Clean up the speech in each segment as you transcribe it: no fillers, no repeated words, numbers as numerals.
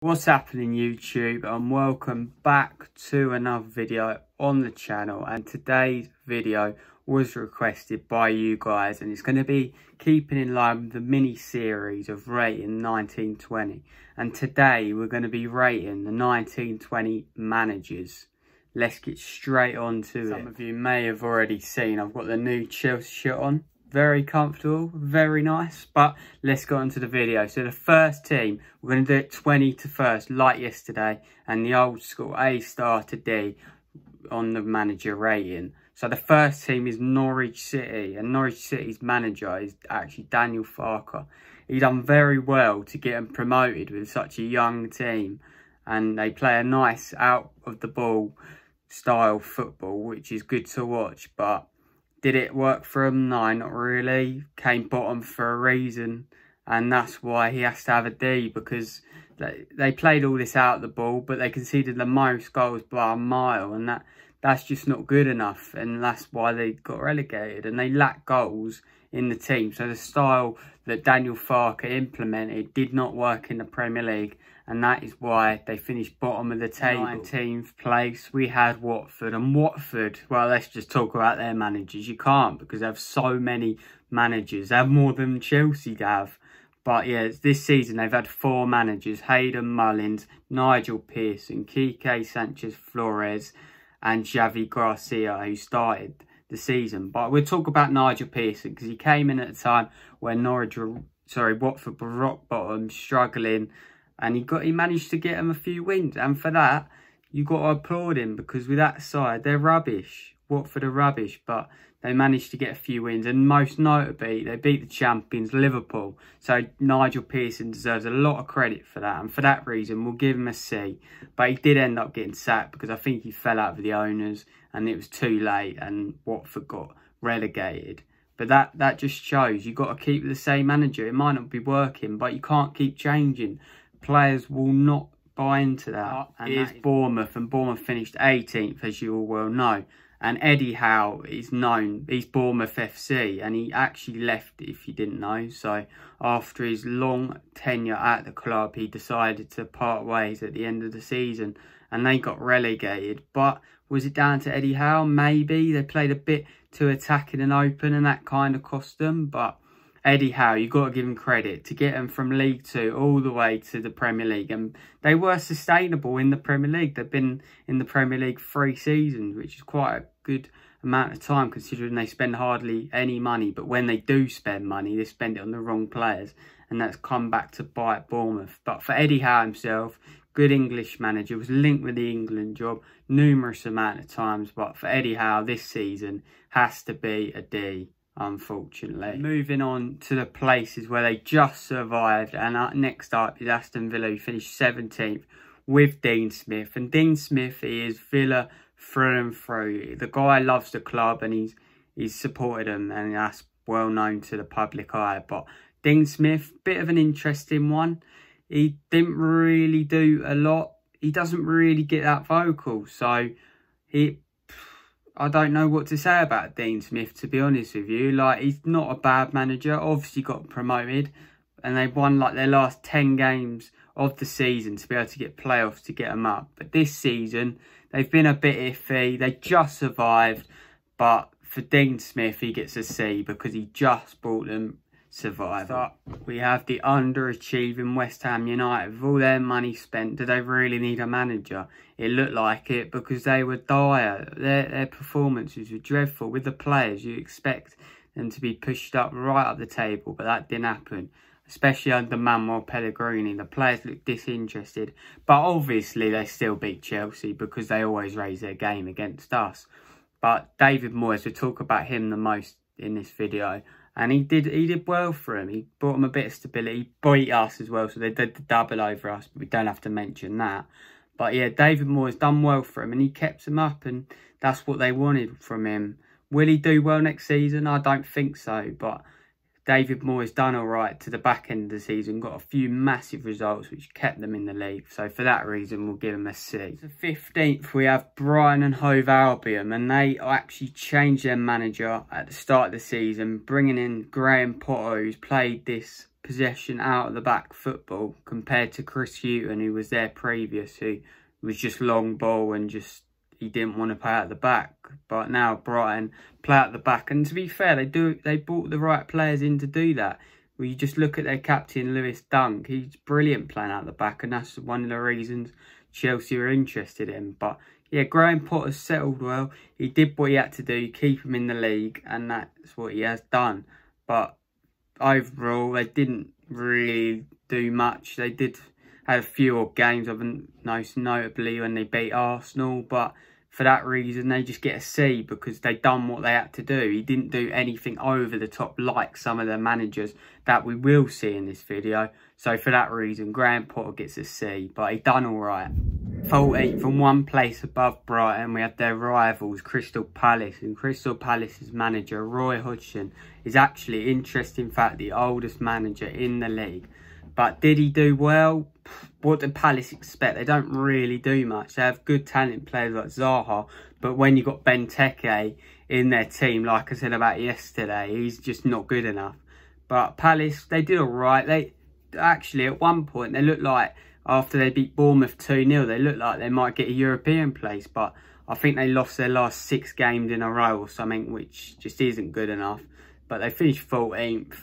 What's happening YouTube, and welcome back to another video on the channel. And today's video was requested by you guys, and it's going to be keeping in line with the mini series of rating 1920. And today we're going to be rating the 1920 managers. Let's get straight on to it. Some of you may have already seen I've got the new Chelsea shirt on. Very comfortable, very nice, but let's go on to the video. So the first team, we're going to do it 20 to first like yesterday, and the old school A star to D on the manager rating. So the first team is Norwich City, and Norwich City's manager is actually Daniel Farke. He done very well to get them promoted with such a young team, and they play a nice out of the ball style football, which is good to watch. But did it work for him? No, not really. Came bottom for a reason, and that's why he has to have a D, because they played all this out of the ball, but they conceded the most goals by a mile, and that's just not good enough, and that's why they got relegated. And they lack goals in the team, so the style that Daniel Farke implemented did not work in the Premier League, and that is why they finished bottom of the table. 19th place, we had Watford. And Watford, well, let's just talk about their managers. You can't, because they have so many managers. They have more than Chelsea have. But yeah, this season they've had 4 managers: Hayden Mullins, Nigel Pearson, Quique Sanchez-Flores and Xavi Garcia, who started the season. But we'll talk about Nigel Pearson, because he came in at a time when Watford were rock bottom, struggling, and he managed to get them a few wins. And for that, you got to applaud him, because with that side, they're rubbish. Watford are rubbish, but they managed to get a few wins, and most notably, they beat the champions Liverpool. So Nigel Pearson deserves a lot of credit for that, and for that reason, we'll give him a C. But he did end up getting sacked, because I think he fell out with the owners, and it was too late, and Watford got relegated. But that just shows you've got to keep the same manager. It might not be working, but you can't keep changing. Players will not buy into that. And it is Bournemouth, and Bournemouth finished 18th, as you all well know. And Eddie Howe is known, he's Bournemouth FC, and he actually left, if you didn't know. So after his long tenure at the club, he decided to part ways at the end of the season, and they got relegated. But was it down to Eddie Howe? Maybe. They played a bit too attacking and open, and that kind of cost them. But Eddie Howe, you've got to give him credit to get them from League 2 all the way to the Premier League. And they were sustainable in the Premier League. They've been in the Premier League 3 seasons, which is quite a good amount of time, considering they spend hardly any money. But when they do spend money, they spend it on the wrong players, and that's come back to bite Bournemouth. But for Eddie Howe himself, good English manager, was linked with the England job numerous amount of times. But for Eddie Howe, this season has to be a D, unfortunately. Moving on to the places where they just survived, and next up is Aston Villa, who finished 17th with Dean Smith. And Dean Smith, he is Villa through and through. The guy loves the club, and he's supported them, and that's well known to the public eye. But Dean Smith, bit of an interesting one. He didn't really do a lot. He doesn't really get that vocal, so I don't know what to say about Dean Smith, to be honest with you. Like, he's not a bad manager. Obviously got promoted, and they've won like their last 10 games of the season to be able to get playoffs to get them up. But this season, they've been a bit iffy. They just survived. But for Dean Smith, he gets a C, because he just brought them survival. We have the underachieving West Ham United. With all their money spent, do they really need a manager? It looked like it, because they were dire. Their performances were dreadful. With the players, you expect them to be pushed up right up the table, but that didn't happen. Especially under Manuel Pellegrini, the players looked disinterested. But obviously they still beat Chelsea, because they always raise their game against us. But David Moyes, we'll talk about him the most in this video. And he did well for him. He brought them a bit of stability. He beat us as well, so they did the double over us, but we don't have to mention that. But yeah, David Moyes done well for him, and he kept them up, and that's what they wanted from him. Will he do well next season? I don't think so, but David Moyes done all right to the back end of the season, got a few massive results which kept them in the league. So for that reason, we'll give them a C. So 15th, we have Brighton and Hove Albion, and they actually changed their manager at the start of the season, bringing in Graham Potter, who's played this possession out of the back football compared to Chris Hughton, who was there previous, who was just long ball and just he didn't want to play out the back. But now Brighton play out the back, and to be fair, they brought the right players in to do that. Well, you just look at their captain Lewis Dunk, he's brilliant playing out the back, and that's one of the reasons Chelsea are interested in. But yeah, Graham Potter's settled well. He did what he had to do, keep him in the league, and that's what he has done. But overall, they didn't really do much. They did have a few games, most notably when they beat Arsenal, but for that reason, they just get a C because they done what they had to do. He didn't do anything over the top like some of the managers that we will see in this video. So for that reason, Graham Potter gets a C, but he done all right. 14th and one place above Brighton, we had their rivals, Crystal Palace. And Crystal Palace's manager, Roy Hodgson, is actually, interesting fact, the oldest manager in the league. But did he do well? What did Palace expect? They don't really do much. They have good talent players like Zaha, but when you got Benteke in their team, like I said about yesterday, he's just not good enough. But Palace, they did all right. They actually, at one point, they looked like, after they beat Bournemouth 2-0, they looked like they might get a European place. But I think they lost their last 6 games in a row or something, which just isn't good enough. But they finished 14th.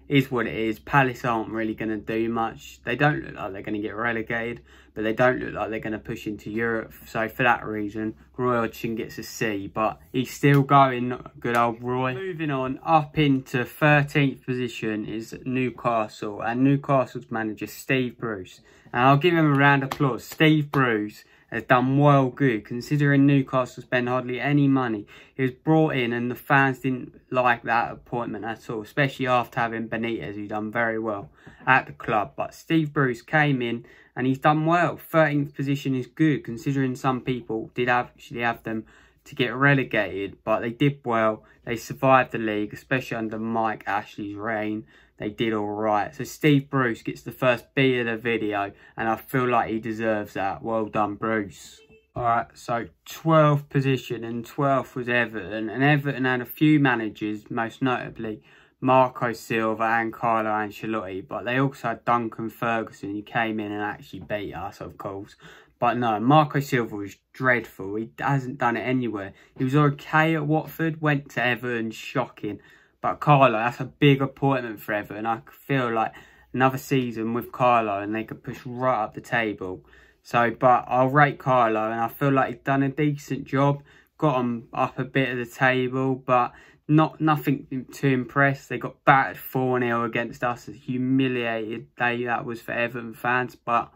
Is what it is. Palace aren't really going to do much. They don't look like they're going to get relegated, but they don't look like they're going to push into Europe. So for that reason, Roy Hodgson gets a C, but he's still going, good old Roy. Moving on, up into 13th position is Newcastle, and Newcastle's manager, Steve Bruce. And I'll give him a round of applause. Steve Bruce has done well good, considering Newcastle spent hardly any money. He was brought in and the fans didn't like that appointment at all, especially after having Benitez, who done very well at the club. But Steve Bruce came in and he's done well. 13th position is good, considering some people did actually have them to get relegated, but they did well. They survived the league, especially under Mike Ashley's reign. They did all right. So Steve Bruce gets the first B of the video, and I feel like he deserves that. Well done, Bruce. All right, so 12th position, and 12th was Everton. And Everton had a few managers, most notably Marco Silva and Carlo Ancelotti. But they also had Duncan Ferguson, who came in and actually beat us, of course. But no, Marco Silva was dreadful. He hasn't done it anywhere. He was okay at Watford, went to Everton, shocking. But Carlo, that's a big appointment for Everton. I feel like another season with Carlo and they could push right up the table. So, but I'll rate Carlo, and I feel like he's done a decent job. Got him up a bit of the table, but nothing to impress. They got battered 4-0 against us. A humiliated day that was for Everton fans. But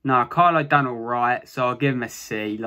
no, Carlo done all right, so I'll give him a C.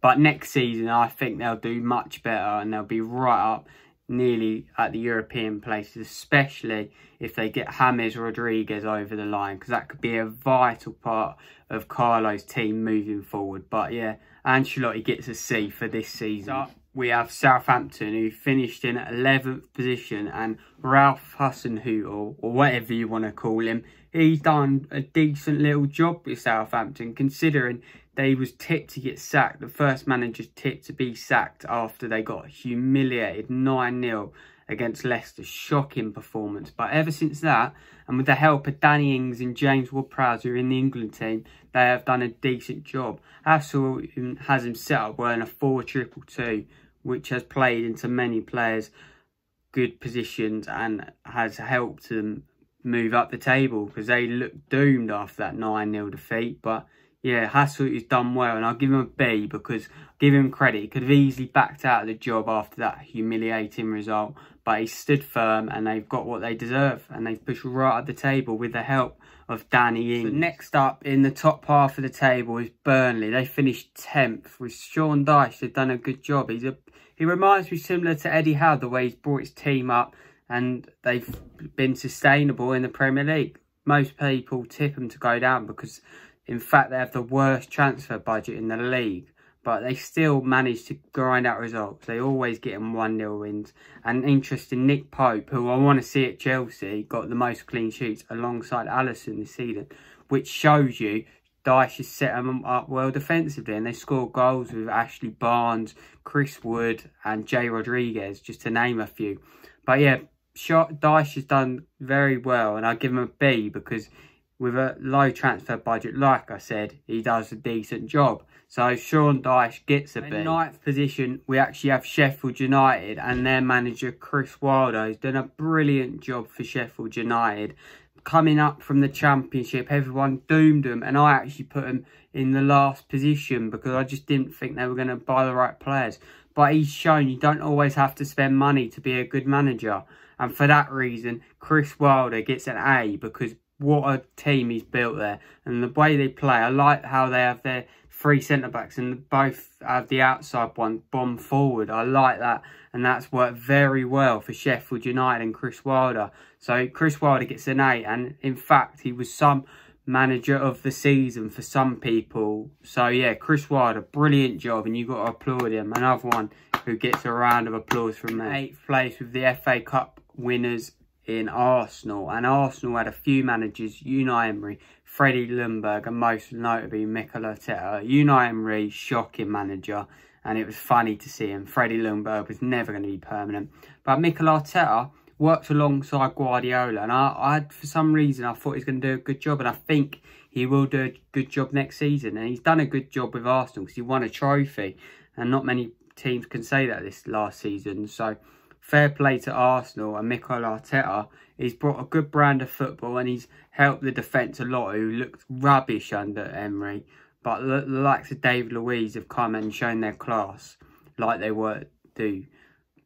But next season, I think they'll do much better and they'll be right up nearly at the European places, especially if they get James Rodriguez over the line, because that could be a vital part of Carlo's team moving forward. But yeah, Ancelotti gets a C for this season. So we have Southampton, who finished in 11th position, and Ralph Hasenhüttl, or whatever you want to call him, he's done a decent little job with Southampton, considering they was tipped to get sacked. The first manager's tipped to be sacked after they got humiliated 9-0 against Leicester. Shocking performance. But ever since that, and with the help of Danny Ings and James Ward-Prowse, who are in the England team, they have done a decent job. Hassel has him set up well in a 4-2-2, which has played into many players' good positions and has helped them move up the table, because they looked doomed after that 9-0 defeat. But yeah, Hassel has done well, and I'll give him a B because, give him credit, he could have easily backed out of the job after that humiliating result, but he stood firm and they've got what they deserve, and they've pushed right up the table with the help of Danny Ings. So next up in the top half of the table is Burnley. They finished 10th with Sean Dyche. They've done a good job. He reminds me similar to Eddie Howe, the way he's brought his team up, and they've been sustainable in the Premier League. Most people tip them to go down because, in fact, they have the worst transfer budget in the league, but they still manage to grind out results. They always get them 1-0 wins. And interesting, Nick Pope, who I want to see at Chelsea, got the most clean sheets alongside Alisson this season, which shows you Dyche has set them up well defensively, and they scored goals with Ashley Barnes, Chris Wood and Jay Rodriguez, just to name a few. But yeah, Dyche has done very well, and I give him a B because with a low transfer budget, like I said, he does a decent job. So Sean Dyche gets a B. In ninth position, we actually have Sheffield United, and their manager Chris Wilder has done a brilliant job for Sheffield United. Coming up from the Championship, everyone doomed them, and I actually put them in the last position because I just didn't think they were going to buy the right players. But he's shown you don't always have to spend money to be a good manager. And for that reason, Chris Wilder gets an A because what a team he's built there. And the way they play, I like how they have their 3 centre-backs and both have the outside one bomb forward. I like that. And that's worked very well for Sheffield United and Chris Wilder. So Chris Wilder gets an A. And in fact, he was some manager of the season for some people. So yeah, Chris Wilder, brilliant job, and you've got to applaud him. Another one who gets a round of applause from me. 8th place with the FA Cup winners in Arsenal, and Arsenal had a few managers: Unai Emery, Freddie Ljungberg, and most notably Mikel Arteta. Unai Emery, shocking manager, and it was funny to see him. Freddie Ljungberg was never going to be permanent, but Mikel Arteta works alongside Guardiola, and I for some reason I thought he was going to do a good job, and I think he will do a good job next season. And he's done a good job with Arsenal because he won a trophy, and not many teams can say that this last season. So fair play to Arsenal and Mikel Arteta. He's brought a good brand of football, and he's helped the defence a lot, who looked rubbish under Emery. But the likes of David Luiz have come and shown their class like they do.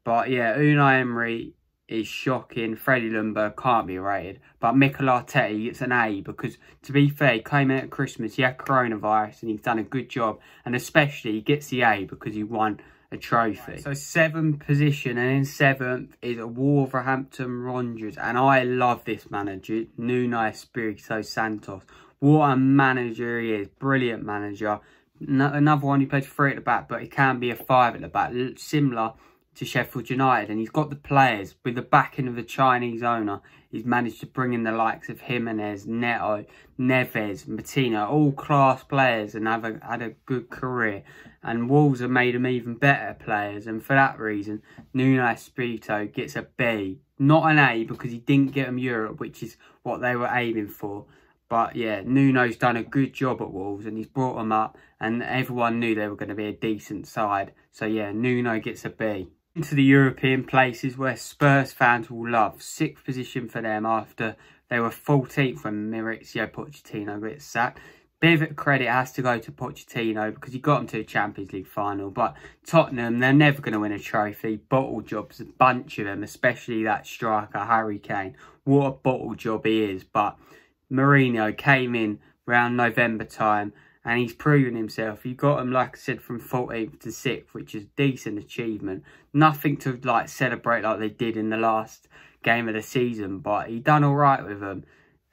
But yeah, Unai Emery is shocking. Freddie Ljungberg can't be rated. But Mikel Arteta gets an A because, to be fair, he came in at Christmas, he had coronavirus, and he's done a good job. And especially he gets the A because he won a trophy. So 7th position, and in 7th is Wolverhampton Wanderers, and I love this manager, Nuno Espirito Santos. What a manager he is, brilliant manager. Another one who plays 3 at the back, but he can be a 5 at the back, similar to Sheffield United, and he's got the players with the backing of the Chinese owner. He's managed to bring in the likes of Jimenez, Neto, Neves, Martino, all class players, and had a good career. And Wolves have made them even better players, and for that reason, Nuno Espirito gets a B. Not an A because he didn't get them Europe, which is what they were aiming for. But yeah, Nuno's done a good job at Wolves, and he's brought them up, and everyone knew they were going to be a decent side. So yeah, Nuno gets a B. Into the European places where Spurs fans will love. 6th position for them after they were 14th when Mauricio Pochettino gets sacked. Bit of credit has to go to Pochettino because he got them to the Champions League final. But Tottenham, they're never going to win a trophy. Bottle jobs, a bunch of them, especially that striker, Harry Kane. What a bottle job he is. But Mourinho came in around November time, and he's proven himself. He got him, like I said, from 14th to 6th, which is a decent achievement. Nothing to like celebrate like they did in the last game of the season, but he done all right with them.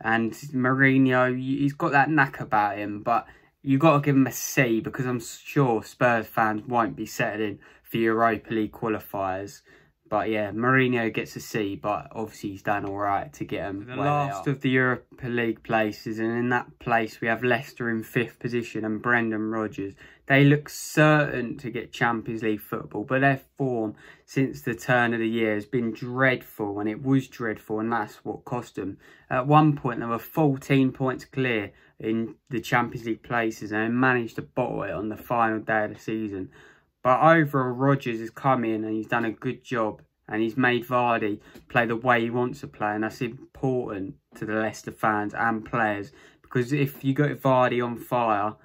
And Mourinho, he's got that knack about him, but you got to give him a C because I'm sure Spurs fans won't be settling for Europa League qualifiers. But yeah, Mourinho gets a C, but obviously he's done all right to get them. The last of the Europa League places, and in that place we have Leicester in 5th position and Brendan Rodgers. They look certain to get Champions League football, but their form since the turn of the year has been dreadful, and it was dreadful, and that's what cost them. At one point, they were 14 points clear in the Champions League places, and they managed to bottle it on the final day of the season. But overall, Rodgers has come in and he's done a good job, and he's made Vardy play the way he wants to play, and that's important to the Leicester fans and players, because if you got Vardy on fire,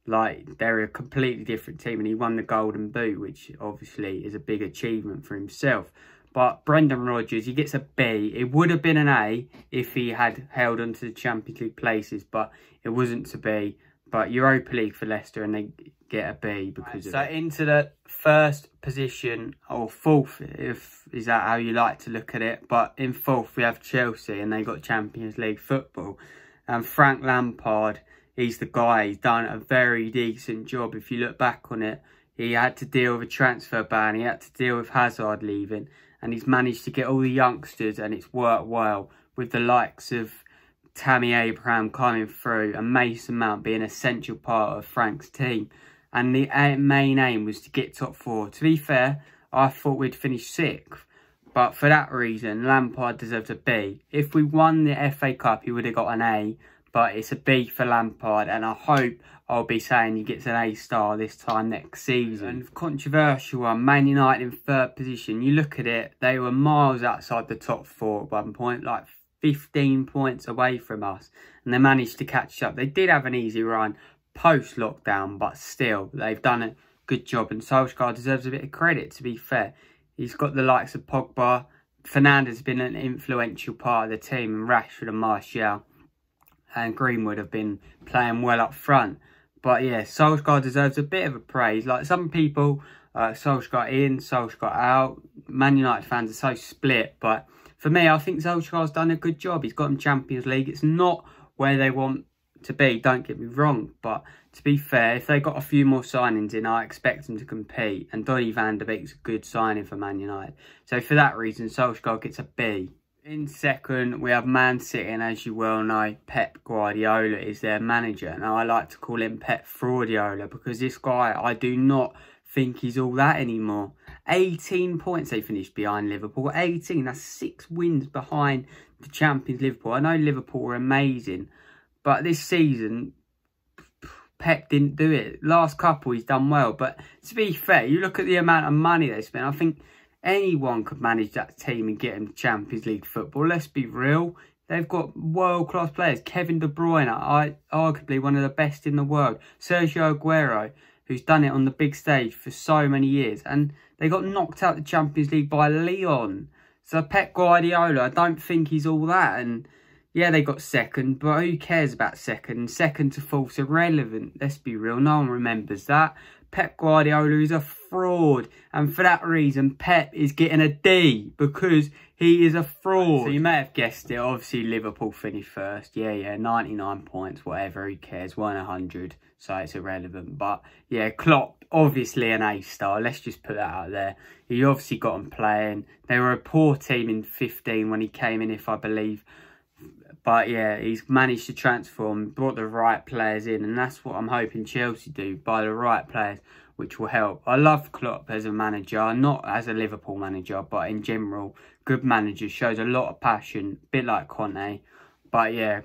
like, they're a completely different team, and he won the Golden Boot, which obviously is a big achievement for himself. But Brendan Rodgers, he gets a B. It would have been an A if he had held on to the Champions League places, but it wasn't to be. But Europa League for Leicester, and they get a B because of it. So into the 1st position, or 4th, is that how you like to look at it. But in 4th we have Chelsea, and they got Champions League football. And Frank Lampard, he's the guy. He's done a very decent job. If you look back on it, he had to deal with a transfer ban. He had to deal with Hazard leaving, and he's managed to get all the youngsters, and it's worked well with the likes of Tammy Abraham coming through and Mason Mount being an essential part of Frank's team. And the main aim was to get top 4. To be fair, I thought we'd finish 6th, But for that reason, Lampard deserves a B. If we won the FA Cup, he would have got an A. But it's a B for Lampard. And I hope I'll be saying he gets an A star this time next season. And controversial one, Man United in 3rd position. You look at it, they were miles outside the top 4 at one point. Like 15 points away from us. And they managed to catch up. They did have an easy run post-lockdown. But still, they've done a good job. And Solskjaer deserves a bit of credit, to be fair. He's got the likes of Pogba. Fernandes has been an influential part of the team. And Rashford and Martial and Greenwood have been playing well up front. But yeah, Solskjaer deserves a bit of a praise. Like some people, Solskjaer in, Solskjaer out. Man United fans are so split. But for me, I think Solskjaer's done a good job. He's got them Champions League. It's not where they want to be, don't get me wrong. But to be fair, if they got a few more signings in, I expect them to compete. And Donny van de Beek's a good signing for Man United. So for that reason, Solskjaer gets a B. In 2nd, we have Man City, and as you well know, Pep Guardiola is their manager. And I like to call him Pep Fraudiola, because this guy, I do not think he's all that anymore. 18 points they finished behind Liverpool. 18, that's 6 wins behind the champions Liverpool. I know Liverpool were amazing, but this season, Pep didn't do it. Last couple, he's done well. But to be fair, you look at the amount of money they spent, I think anyone could manage that team and get them Champions League football. Let's be real. They've got world-class players. Kevin De Bruyne, arguably one of the best in the world. Sergio Aguero, who's done it on the big stage for so many years. And they got knocked out the Champions League by Lyon. So Pep Guardiola, I don't think he's all that. And yeah, they got 2nd, but who cares about 2nd? 2nd to 4th's irrelevant. Let's be real, no one remembers that. Pep Guardiola is a fraud. And for that reason, Pep is getting a D, because he is a fraud. So you may have guessed it. Obviously, Liverpool finished 1st. Yeah, 99 points, whatever, who cares? 100, so it's irrelevant. But yeah, Klopp, obviously an A star. Let's just put that out there. He obviously got them playing. They were a poor team in 15 when he came in, if I believe. But yeah, he's managed to transform, brought the right players in, and that's what I'm hoping Chelsea do, buy the right players, which will help. I love Klopp as a manager, not as a Liverpool manager, but in general, good manager, shows a lot of passion, a bit like Conte. But yeah,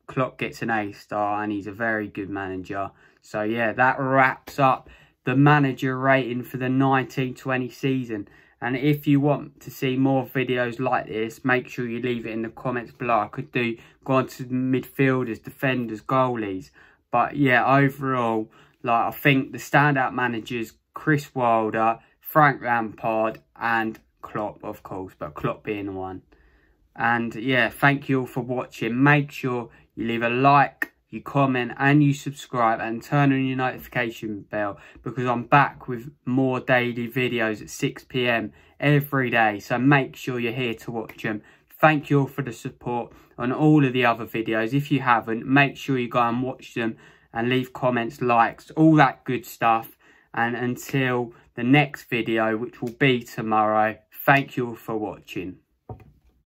Klopp gets an A star, and he's a very good manager. So yeah, that wraps up the manager rating for the 19-20 season. And if you want to see more videos like this, make sure you leave it in the comments below. I could go on to midfielders, defenders, goalies. But yeah, overall, like I think the standout managers, Chris Wilder, Frank Lampard and Klopp, of course. But Klopp being the one. And yeah, thank you all for watching. Make sure you leave a like, you comment and you subscribe and turn on your notification bell, because I'm back with more daily videos at 6 PM every day. So make sure you're here to watch them. Thank you all for the support on all of the other videos. If you haven't, make sure you go and watch them and leave comments, likes, all that good stuff. And until the next video, which will be tomorrow, thank you all for watching.